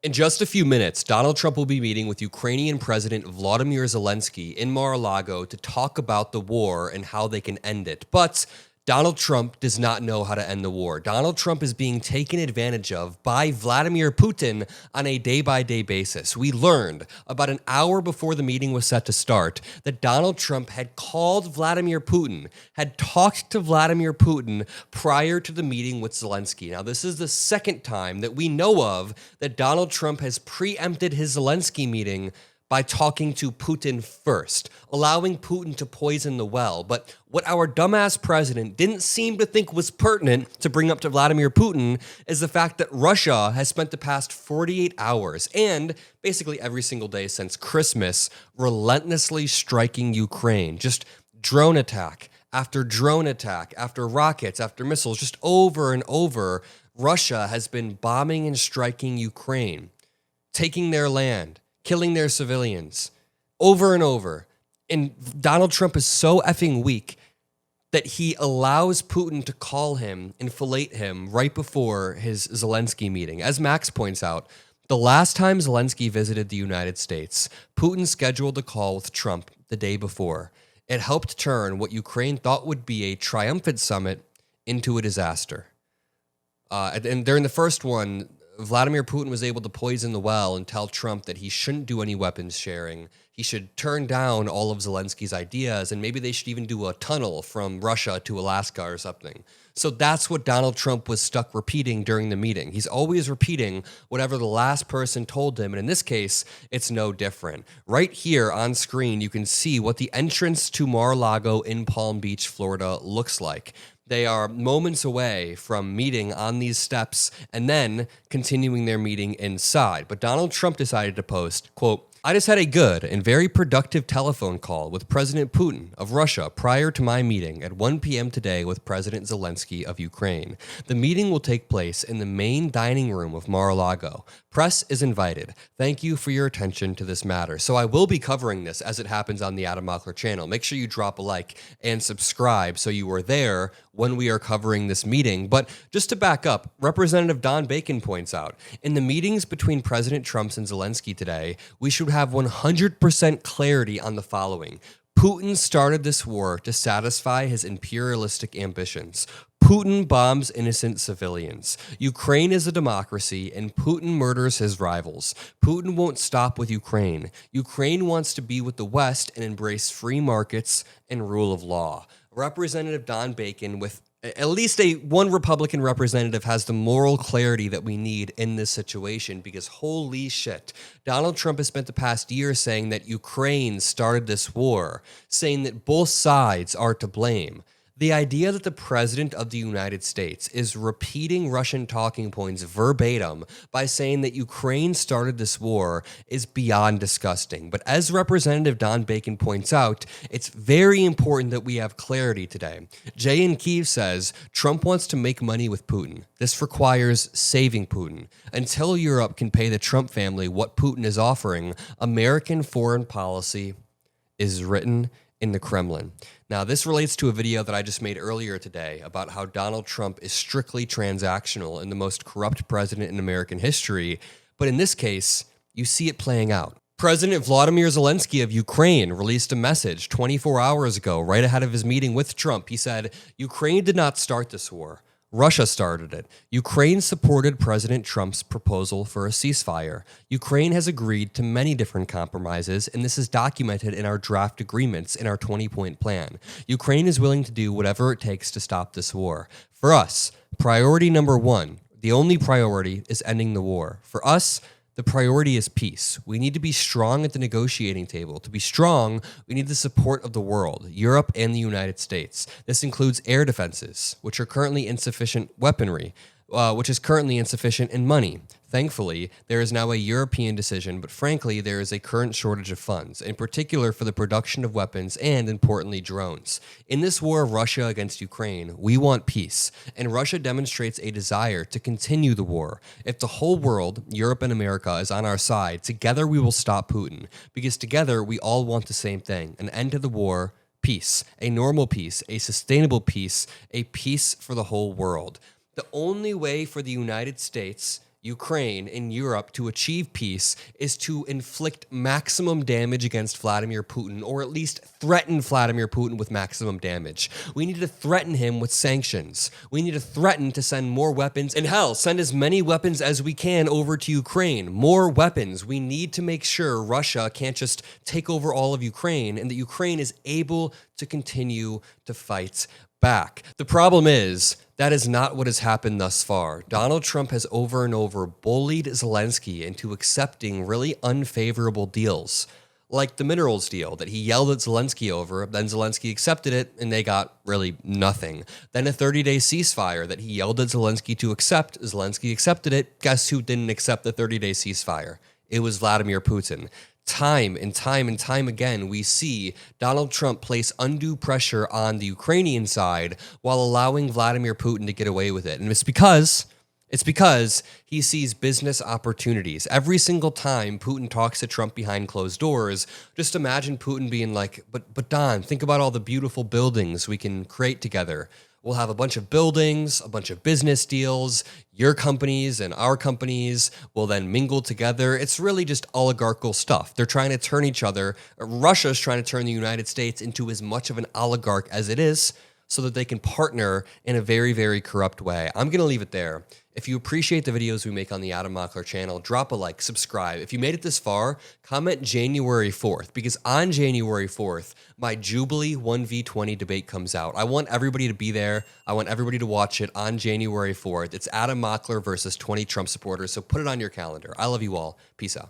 In just a few minutes, Donald Trump will be meeting with Ukrainian President Vladimir Zelensky in Mar-a-Lago to talk about the war and how they can end it. But Donald Trump does not know how to end the war. Donald Trump is being taken advantage of by Vladimir Putin on a day-by-day basis. We learned about an hour before the meeting was set to start that Donald Trump had called Vladimir Putin, had talked to Vladimir Putin prior to the meeting with Zelensky. Now, this is the second time that we know of that Donald Trump has preempted his Zelensky meeting by talking to Putin first, allowing Putin to poison the well. But what our dumbass president didn't seem to think was pertinent to bring up to Vladimir Putin is the fact that Russia has spent the past 48 hours and basically every single day since Christmas relentlessly striking Ukraine. Just drone attack after rockets, after missiles, just over and over. Russia has been bombing and striking Ukraine, taking their land, killing their civilians over and over. And Donald Trump is so effing weak that he allows Putin to call him and fillet him right before his Zelensky meeting. As Max points out, the last time Zelensky visited the United States, Putin scheduled a call with Trump the day before. It helped turn what Ukraine thought would be a triumphant summit into a disaster. And during the first one, Vladimir Putin was able to poison the well and tell Trump that he shouldn't do any weapons sharing. He should turn down all of Zelensky's ideas, and maybe they should even do a tunnel from Russia to Alaska or something. So that's what Donald Trump was stuck repeating during the meeting. He's always repeating whatever the last person told him, and in this case, it's no different. Right here on screen, you can see what the entrance to Mar-a-Lago in Palm Beach, Florida looks like. They are moments away from meeting on these steps and then continuing their meeting inside. But Donald Trump decided to post, quote, "I just had a good and very productive telephone call with President Putin of Russia prior to my meeting at 1 p.m. today with President Zelensky of Ukraine. The meeting will take place in the main dining room of Mar-a-Lago. Press is invited. Thank you for your attention to this matter." So I will be covering this as it happens on the Adam Mockler channel. Make sure you drop a like and subscribe so you are there when we are covering this meeting. But just to back up, Representative Don Bacon points out, in the meetings between President Trump and Zelensky today, we should have 100% clarity on the following. Putin started this war to satisfy his imperialistic ambitions. Putin bombs innocent civilians. Ukraine is a democracy, and Putin murders his rivals. Putin won't stop with Ukraine. Ukraine wants to be with the West and embrace free markets and rule of law. Representative Don Bacon, with at least one Republican representative, has the moral clarity that we need in this situation, because holy shit, Donald Trump has spent the past year saying that Ukraine started this war, saying that both sides are to blame. The idea that the President of the United States is repeating Russian talking points verbatim by saying that Ukraine started this war is beyond disgusting. But as Representative Don Bacon points out, it's very important that we have clarity today. Jay in Kyiv says, Trump wants to make money with Putin. This requires saving Putin. Until Europe can pay the Trump family what Putin is offering, American foreign policy is written in the Kremlin. Now, this relates to a video that I just made earlier today about how Donald Trump is strictly transactional and the most corrupt president in American history. But in this case, you see it playing out. President Vladimir Zelensky of Ukraine released a message 24 hours ago, right ahead of his meeting with Trump. He said, "Ukraine did not start this war. Russia started it. Ukraine supported President Trump's proposal for a ceasefire. Ukraine has agreed to many different compromises, and this is documented in our draft agreements in our 20-point plan. Ukraine is willing to do whatever it takes to stop this war. For us, priority number one, the only priority, is ending the war. For us, the priority is peace. We need to be strong at the negotiating table. To be strong, we need the support of the world, Europe and the United States. This includes air defenses, which are currently insufficient weaponry, which is currently insufficient in money. Thankfully, there is now a European decision, but frankly, there is a current shortage of funds, in particular for the production of weapons and, importantly, drones. In this war of Russia against Ukraine, we want peace, and Russia demonstrates a desire to continue the war. If the whole world, Europe and America, is on our side, together we will stop Putin, because together we all want the same thing, an end to the war, peace, a normal peace, a sustainable peace, a peace for the whole world. The only way for the United States Ukraine, and Europe to achieve peace is to inflict maximum damage against Vladimir Putin, or at least threaten Vladimir Putin with maximum damage. We need to threaten him with sanctions. We need to threaten to send more weapons, and hell, send as many weapons as we can over to Ukraine. More weapons. We need to make sure Russia can't just take over all of Ukraine, and that Ukraine is able to continue to fight back. The problem is, that is not what has happened thus far. Donald Trump has over and over bullied Zelensky into accepting really unfavorable deals, like the minerals deal that he yelled at Zelensky over, then Zelensky accepted it, and they got really nothing. Then a 30-day ceasefire that he yelled at Zelensky to accept, Zelensky accepted it. Guess who didn't accept the 30-day ceasefire? It was Vladimir Putin. Time and time again, we see Donald Trump place undue pressure on the Ukrainian side while allowing Vladimir Putin to get away with it. And it's because he sees business opportunities. Every single time Putin talks to Trump behind closed doors, just imagine Putin being like, but Don, think about all the beautiful buildings we can create together. We'll have a bunch of buildings, a bunch of business deals. Your companies and our companies will then mingle together. It's really just oligarchical stuff. They're trying to turn each other. Russia's trying to turn the United States into as much of an oligarch as it is so that they can partner in a very, very corrupt way. I'm going to leave it there. If you appreciate the videos we make on the Adam Mockler channel, drop a like, subscribe. If you made it this far, comment January 4th, because on January 4th, my Jubilee 1v20 debate comes out. I want everybody to be there. I want everybody to watch it on January 4th. It's Adam Mockler versus 20 Trump supporters, so put it on your calendar. I love you all. Peace out.